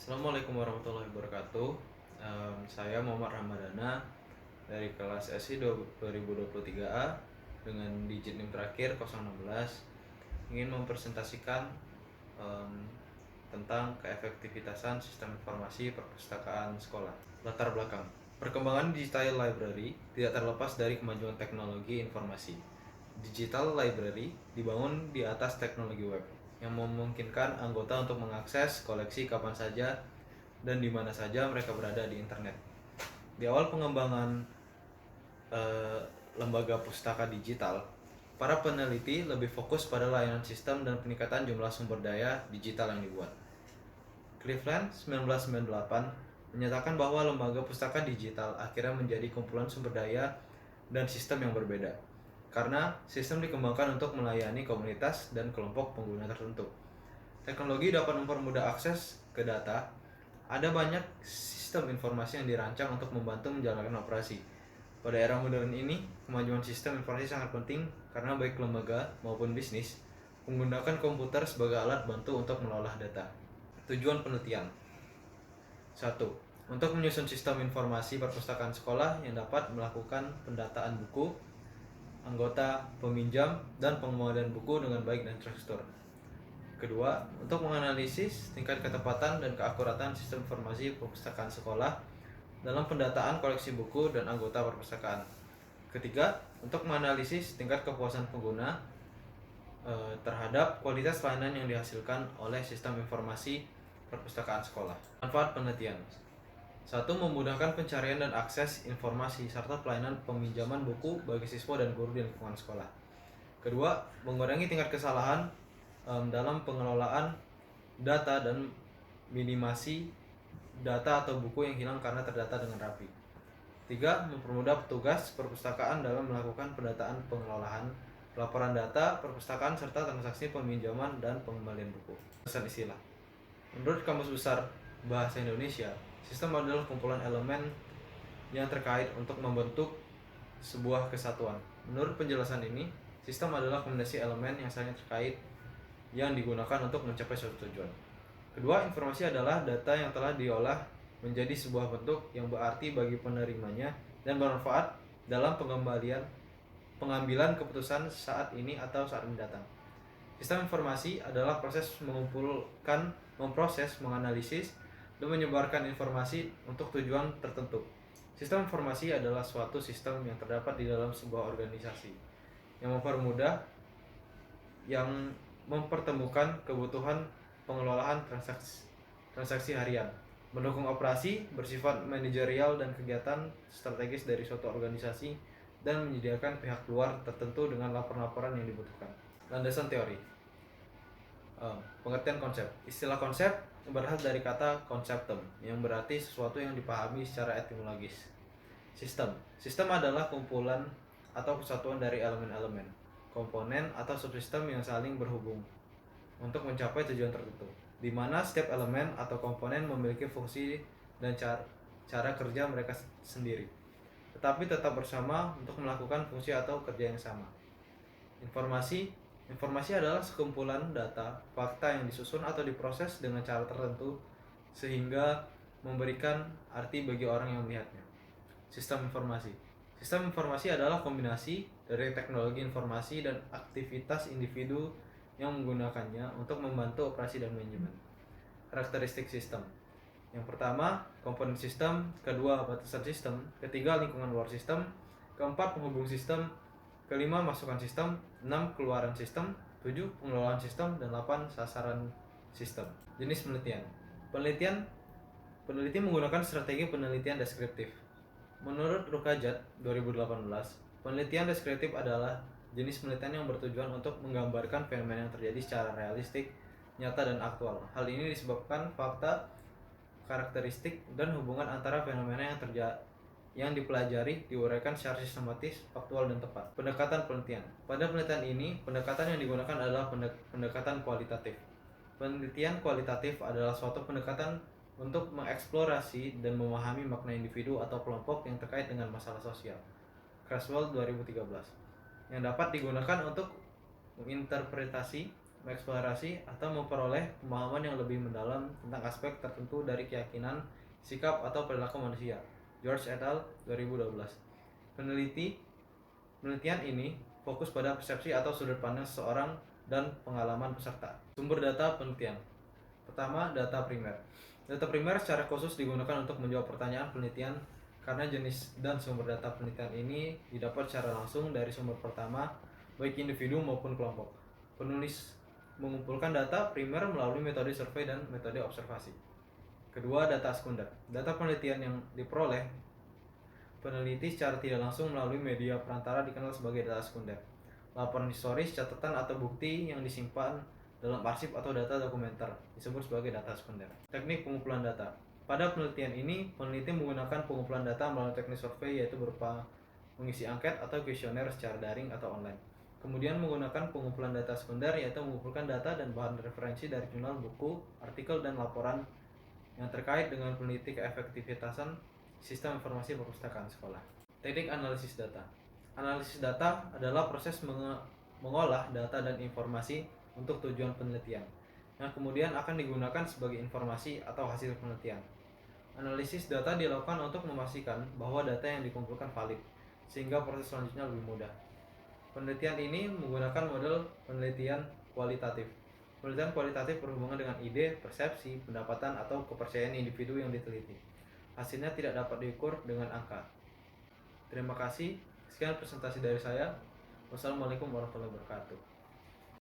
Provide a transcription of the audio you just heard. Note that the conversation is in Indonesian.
Assalamualaikum warahmatullahi wabarakatuh. Saya Muhammad Ramadana dari kelas SI 2023A dengan digit NIM terakhir 016 ingin mempresentasikan tentang keefektivitasan sistem informasi perpustakaan sekolah. Latar belakang. Perkembangan digital library tidak terlepas dari kemajuan teknologi informasi. Digital library dibangun di atas teknologi web yang memungkinkan anggota untuk mengakses koleksi kapan saja dan di mana saja mereka berada di internet. Di awal pengembangan lembaga pustaka digital, para peneliti lebih fokus pada layanan sistem dan peningkatan jumlah sumber daya digital yang dibuat. Cleveland 1998 menyatakan bahwa lembaga pustaka digital akhirnya menjadi kumpulan sumber daya dan sistem yang berbeda, karena sistem dikembangkan untuk melayani komunitas dan kelompok pengguna tertentu. Teknologi dapat mempermudah akses ke data. Ada banyak sistem informasi yang dirancang untuk membantu menjalankan operasi. Pada era modern ini, kemajuan sistem informasi sangat penting karena baik lembaga maupun bisnis menggunakan komputer sebagai alat bantu untuk mengolah data. Tujuan penelitian: 1. Untuk menyusun sistem informasi perpustakaan sekolah yang dapat melakukan pendataan buku, anggota, peminjam, dan pengemudian buku dengan baik dan terstruktur. Kedua, untuk menganalisis tingkat ketepatan dan keakuratan sistem informasi perpustakaan sekolah dalam pendataan koleksi buku dan anggota perpustakaan. Ketiga, untuk menganalisis tingkat kepuasan pengguna terhadap kualitas layanan yang dihasilkan oleh sistem informasi perpustakaan sekolah. Manfaat penelitian: 1. Memudahkan pencarian dan akses informasi serta pelayanan peminjaman buku bagi siswa dan guru di lingkungan sekolah. Kedua, mengurangi tingkat kesalahan dalam pengelolaan data dan minimasi data atau buku yang hilang karena terdata dengan rapi. 3. Mempermudah petugas perpustakaan dalam melakukan pendataan pengelolaan, pelaporan data perpustakaan serta transaksi peminjaman dan pengembalian buku. Pesan istilah. Menurut Kamus Besar Bahasa Indonesia, sistem adalah kumpulan elemen yang terkait untuk membentuk sebuah kesatuan. Menurut penjelasan ini, sistem adalah kombinasi elemen yang saling terkait yang digunakan untuk mencapai suatu tujuan. Kedua, informasi adalah data yang telah diolah menjadi sebuah bentuk yang berarti bagi penerimanya dan bermanfaat dalam pengambilan keputusan saat ini atau saat mendatang. Sistem informasi adalah proses mengumpulkan, memproses, menganalisis, dan menyebarkan informasi untuk tujuan tertentu. Sistem informasi adalah suatu sistem yang terdapat di dalam sebuah organisasi yang mempertemukan kebutuhan pengelolaan transaksi harian, mendukung operasi, bersifat manajerial dan kegiatan strategis dari suatu organisasi, dan menyediakan pihak luar tertentu dengan laporan-laporan yang dibutuhkan. Landasan teori. Pengertian konsep. Istilah konsep berasal dari kata conceptum yang berarti sesuatu yang dipahami secara etimologis. Sistem adalah kumpulan atau kesatuan dari elemen-elemen, komponen atau subsistem yang saling berhubung untuk mencapai tujuan tertentu, di mana setiap elemen atau komponen memiliki fungsi dan cara kerja mereka sendiri, tetapi tetap bersama untuk melakukan fungsi atau kerja yang sama. Informasi adalah sekumpulan data, fakta yang disusun atau diproses dengan cara tertentu sehingga memberikan arti bagi orang yang melihatnya. Sistem informasi adalah kombinasi dari teknologi informasi dan aktivitas individu yang menggunakannya untuk membantu operasi dan manajemen. Karakteristik sistem. Yang pertama, komponen sistem. Kedua, batasan sistem. Ketiga, lingkungan luar sistem. Keempat, penghubung sistem. Kelima, masukan sistem. 6, keluaran sistem. 7, pengelolaan sistem. Dan 8, sasaran sistem. Jenis penelitian. Peneliti menggunakan strategi penelitian deskriptif. Menurut Rukajat 2018, penelitian deskriptif adalah jenis penelitian yang bertujuan untuk menggambarkan fenomena yang terjadi secara realistik, nyata, dan aktual. Hal ini disebabkan fakta, karakteristik, dan hubungan antara fenomena yang dipelajari diuraikan secara sistematis, faktual, dan tepat. Pendekatan penelitian. Pada penelitian ini, pendekatan yang digunakan adalah pendekatan kualitatif. Penelitian kualitatif adalah suatu pendekatan untuk mengeksplorasi dan memahami makna individu atau kelompok yang terkait dengan masalah sosial. Creswell 2013. Yang dapat digunakan untuk menginterpretasi mengeksplorasi, atau memperoleh pemahaman yang lebih mendalam tentang aspek tertentu dari keyakinan, sikap, atau perilaku manusia. George et al. 2012. Penelitian ini fokus pada persepsi atau sudut pandang seseorang dan pengalaman peserta. Sumber data penelitian. Pertama, data primer. Data primer secara khusus digunakan untuk menjawab pertanyaan penelitian karena jenis dan sumber data penelitian ini didapat secara langsung dari sumber pertama, baik individu maupun kelompok. Penulis mengumpulkan data primer melalui metode survei dan metode observasi. Kedua, data sekunder. Data penelitian yang diperoleh peneliti secara tidak langsung melalui media perantara dikenal sebagai data sekunder. Laporan historis, catatan, atau bukti yang disimpan dalam arsip atau data dokumenter disebut sebagai data sekunder. Teknik pengumpulan data. Pada penelitian ini, peneliti menggunakan pengumpulan data melalui teknik survei, yaitu berupa mengisi angket atau kuesioner secara daring atau online. Kemudian menggunakan pengumpulan data sekunder, yaitu mengumpulkan data dan bahan referensi dari jurnal, buku, artikel, dan laporan yang terkait dengan peneliti keefektivitasan sistem informasi perpustakaan sekolah. Teknik analisis data. Analisis data adalah proses mengolah data dan informasi untuk tujuan penelitian, yang kemudian akan digunakan sebagai informasi atau hasil penelitian. Analisis data dilakukan untuk memastikan bahwa data yang dikumpulkan valid, sehingga proses selanjutnya lebih mudah. Penelitian ini menggunakan model penelitian kualitatif. Penelitian kualitatif berhubungan dengan ide, persepsi, pendapatan, atau kepercayaan individu yang diteliti. Hasilnya tidak dapat diukur dengan angka. Terima kasih. Sekian presentasi dari saya. Wassalamualaikum warahmatullahi wabarakatuh.